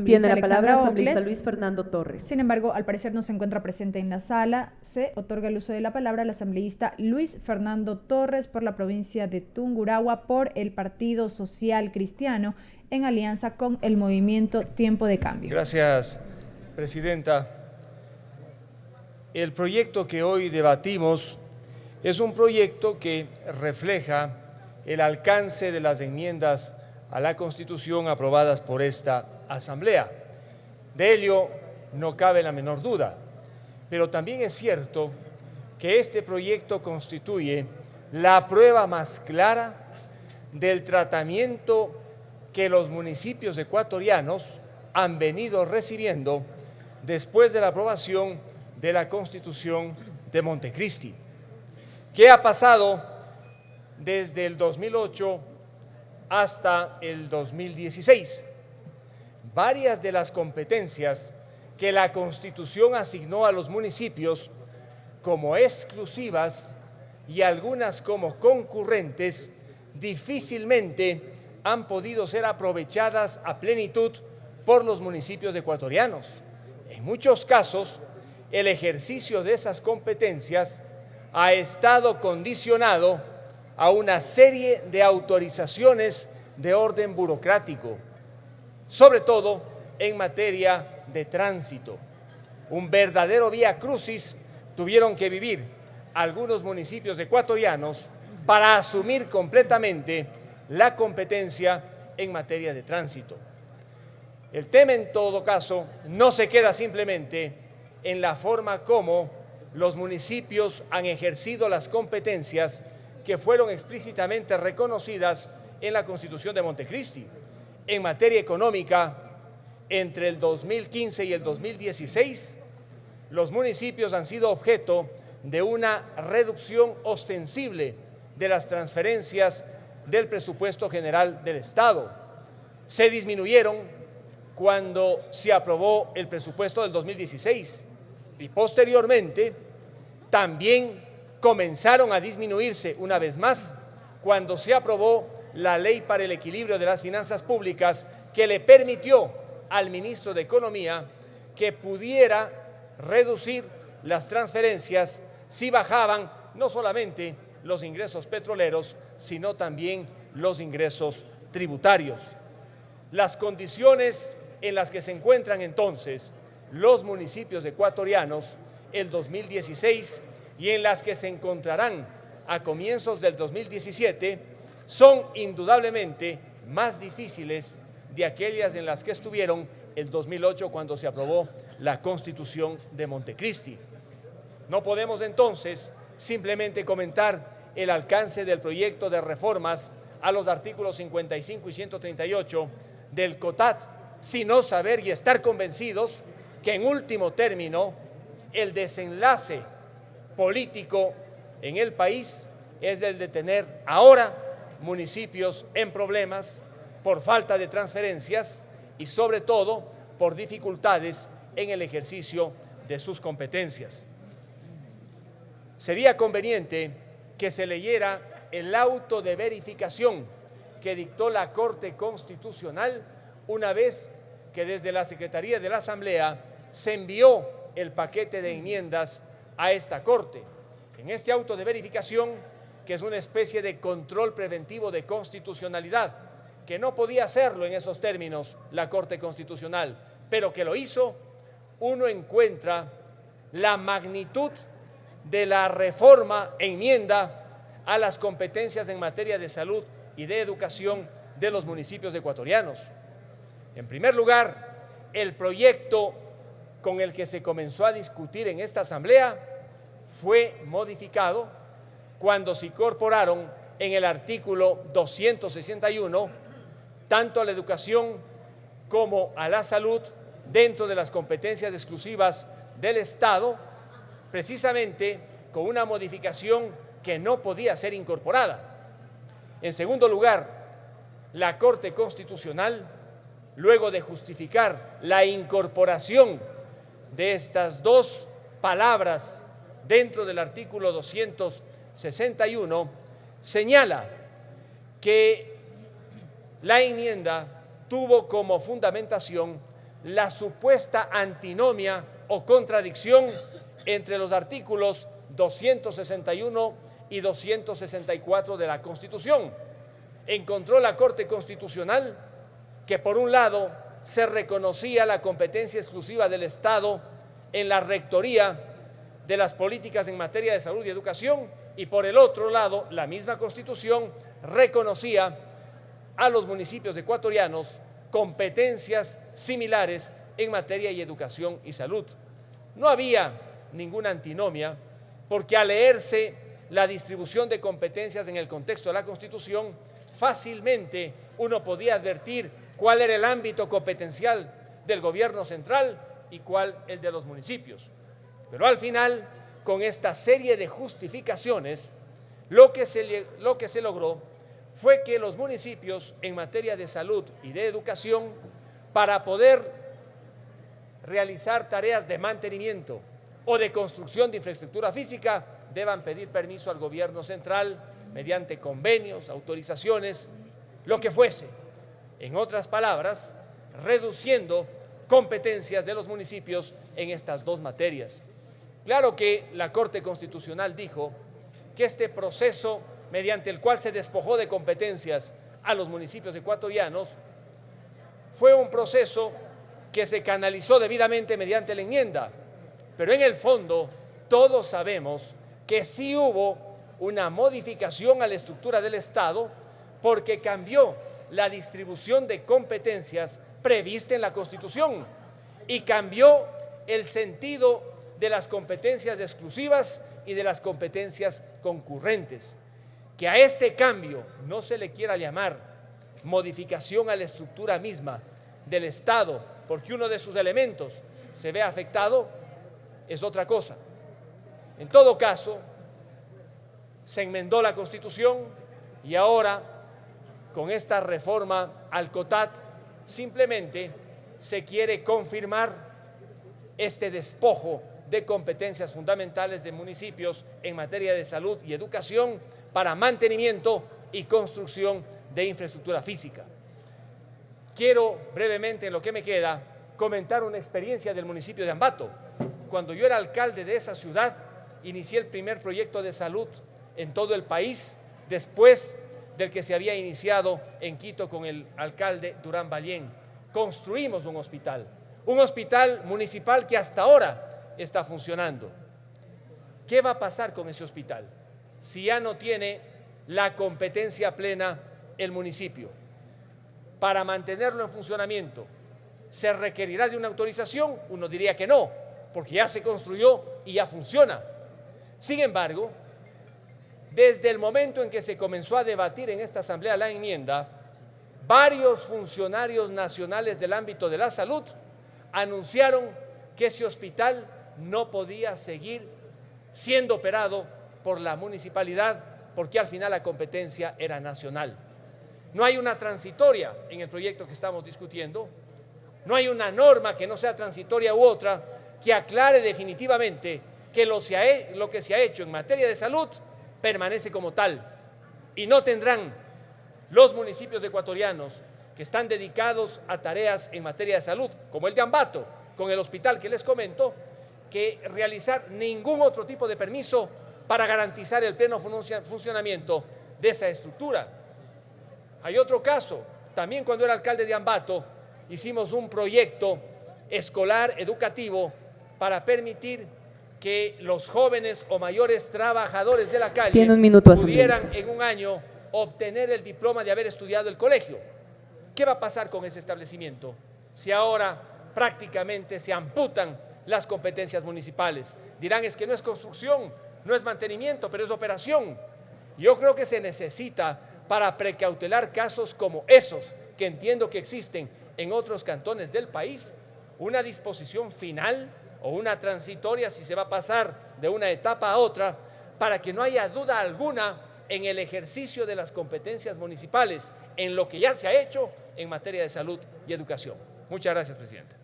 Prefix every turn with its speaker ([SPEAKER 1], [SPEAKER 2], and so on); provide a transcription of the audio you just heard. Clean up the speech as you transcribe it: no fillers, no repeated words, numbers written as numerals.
[SPEAKER 1] Tiene la palabra
[SPEAKER 2] Alexandra
[SPEAKER 1] asambleísta
[SPEAKER 2] Ocles.
[SPEAKER 1] Luis Fernando Torres.
[SPEAKER 2] Sin embargo, al parecer no se encuentra presente en la sala. Se otorga el uso de la palabra al asambleísta Luis Fernando Torres por la provincia de Tungurahua por el Partido Social Cristiano en alianza con el movimiento Tiempo de Cambio.
[SPEAKER 3] Gracias, presidenta. El proyecto que hoy debatimos es un proyecto que refleja el alcance de las enmiendas a la Constitución aprobadas por esta Asamblea. De ello no cabe la menor duda, pero también es cierto que este proyecto constituye la prueba más clara del tratamiento que los municipios ecuatorianos han venido recibiendo después de la aprobación de la Constitución de Montecristi. ¿Qué ha pasado desde el 2008 hasta el 2016? Varias de las competencias que la Constitución asignó a los municipios como exclusivas y algunas como concurrentes difícilmente han podido ser aprovechadas a plenitud por los municipios ecuatorianos. En muchos casos, el ejercicio de esas competencias ha estado condicionado a una serie de autorizaciones de orden burocrático, sobre todo en materia de tránsito. Un verdadero vía crucis tuvieron que vivir algunos municipios ecuatorianos para asumir completamente la competencia en materia de tránsito. El tema, en todo caso, no se queda simplemente en la forma como los municipios han ejercido las competencias que fueron explícitamente reconocidas en la Constitución de Montecristi. En materia económica, entre el 2015 y el 2016, los municipios han sido objeto de una reducción ostensible de las transferencias del presupuesto general del Estado. Se disminuyeron cuando se aprobó el presupuesto del 2016 y posteriormente también comenzaron a disminuirse una vez más cuando se aprobó la Ley para el Equilibrio de las Finanzas Públicas, que le permitió al ministro de Economía que pudiera reducir las transferencias si bajaban no solamente los ingresos petroleros, sino también los ingresos tributarios. Las condiciones en las que se encuentran entonces los municipios ecuatorianos el 2016 y en las que se encontrarán a comienzos del 2017 son indudablemente más difíciles de aquellas en las que estuvieron el 2008 cuando se aprobó la Constitución de Montecristi. No podemos entonces simplemente comentar el alcance del proyecto de reformas a los artículos 55 y 138 del COTAT, sino saber y estar convencidos que en último término el desenlace político en el país es el de tener ahora municipios en problemas por falta de transferencias y sobre todo por dificultades en el ejercicio de sus competencias. Sería conveniente que se leyera el auto de verificación que dictó la Corte Constitucional una vez que desde la Secretaría de la Asamblea se envió el paquete de enmiendas a esta Corte. En este auto de verificación, que es una especie de control preventivo de constitucionalidad, que no podía hacerlo en esos términos la Corte Constitucional, pero que lo hizo, uno encuentra la magnitud de la reforma enmienda a las competencias en materia de salud y de educación de los municipios ecuatorianos. En primer lugar, el proyecto con el que se comenzó a discutir en esta Asamblea fue modificado cuando se incorporaron en el artículo 261 tanto a la educación como a la salud dentro de las competencias exclusivas del Estado, precisamente con una modificación que no podía ser incorporada. En segundo lugar, la Corte Constitucional, luego de justificar la incorporación de estas dos palabras dentro del artículo 261, señala que la enmienda tuvo como fundamentación la supuesta antinomia o contradicción entre los artículos 261 y 264 de la Constitución. Encontró la Corte Constitucional que, por un lado, se reconocía la competencia exclusiva del Estado en la rectoría de las políticas en materia de salud y educación, y por el otro lado, la misma Constitución reconocía a los municipios ecuatorianos competencias similares en materia de educación y salud. No había ninguna antinomia, porque al leerse la distribución de competencias en el contexto de la Constitución, fácilmente uno podía advertir cuál era el ámbito competencial del gobierno central y cuál el de los municipios. Pero al final, con esta serie de justificaciones, lo que se logró fue que los municipios en materia de salud y de educación, para poder realizar tareas de mantenimiento o de construcción de infraestructura física, deban pedir permiso al gobierno central mediante convenios, autorizaciones, lo que fuese. En otras palabras, reduciendo competencias de los municipios en estas dos materias. Claro que la Corte Constitucional dijo que este proceso mediante el cual se despojó de competencias a los municipios ecuatorianos fue un proceso que se canalizó debidamente mediante la enmienda, pero en el fondo todos sabemos que sí hubo una modificación a la estructura del Estado, porque cambió la distribución de competencias prevista en la Constitución y cambió el sentido de las competencias exclusivas y de las competencias concurrentes. Que a este cambio no se le quiera llamar modificación a la estructura misma del Estado, porque uno de sus elementos se ve afectado, es otra cosa. En todo caso, se enmendó la Constitución y ahora, con esta reforma al COTAT, simplemente se quiere confirmar este despojo de competencias fundamentales de municipios en materia de salud y educación para mantenimiento y construcción de infraestructura física. Quiero brevemente, en lo que me queda, comentar una experiencia del municipio de Ambato. Cuando yo era alcalde de esa ciudad, inicié el primer proyecto de salud en todo el país, después del que se había iniciado en Quito con el alcalde Durán Ballén. Construimos un hospital municipal que hasta ahora está funcionando. ¿Qué va a pasar con ese hospital si ya no tiene la competencia plena el municipio? Para mantenerlo en funcionamiento, ¿se requerirá de una autorización? Uno diría que no, porque ya se construyó y ya funciona. Sin embargo, desde el momento en que se comenzó a debatir en esta asamblea la enmienda, varios funcionarios nacionales del ámbito de la salud anunciaron que ese hospital no podía seguir siendo operado por la municipalidad, porque al final la competencia era nacional. No hay una transitoria en el proyecto que estamos discutiendo, no hay una norma que no sea transitoria u otra que aclare definitivamente que lo que se ha hecho en materia de salud permanece como tal, y no tendrán los municipios ecuatorianos que están dedicados a tareas en materia de salud, como el de Ambato, con el hospital que les comento, que realizar ningún otro tipo de permiso para garantizar el pleno funcionamiento de esa estructura. Hay otro caso, también cuando era alcalde de Ambato, hicimos un proyecto escolar educativo para permitir que los jóvenes o mayores trabajadores de la calle pudieran en un año obtener el diploma de haber estudiado el colegio. ¿Qué va a pasar con ese establecimiento si ahora prácticamente se amputan las competencias municipales? Dirán, es que no es construcción, no es mantenimiento, pero es operación. Yo creo que se necesita, para precautelar casos como esos, que entiendo que existen en otros cantones del país, una disposición final o una transitoria, si se va a pasar de una etapa a otra, para que no haya duda alguna en el ejercicio de las competencias municipales, en lo que ya se ha hecho en materia de salud y educación. Muchas gracias, presidente.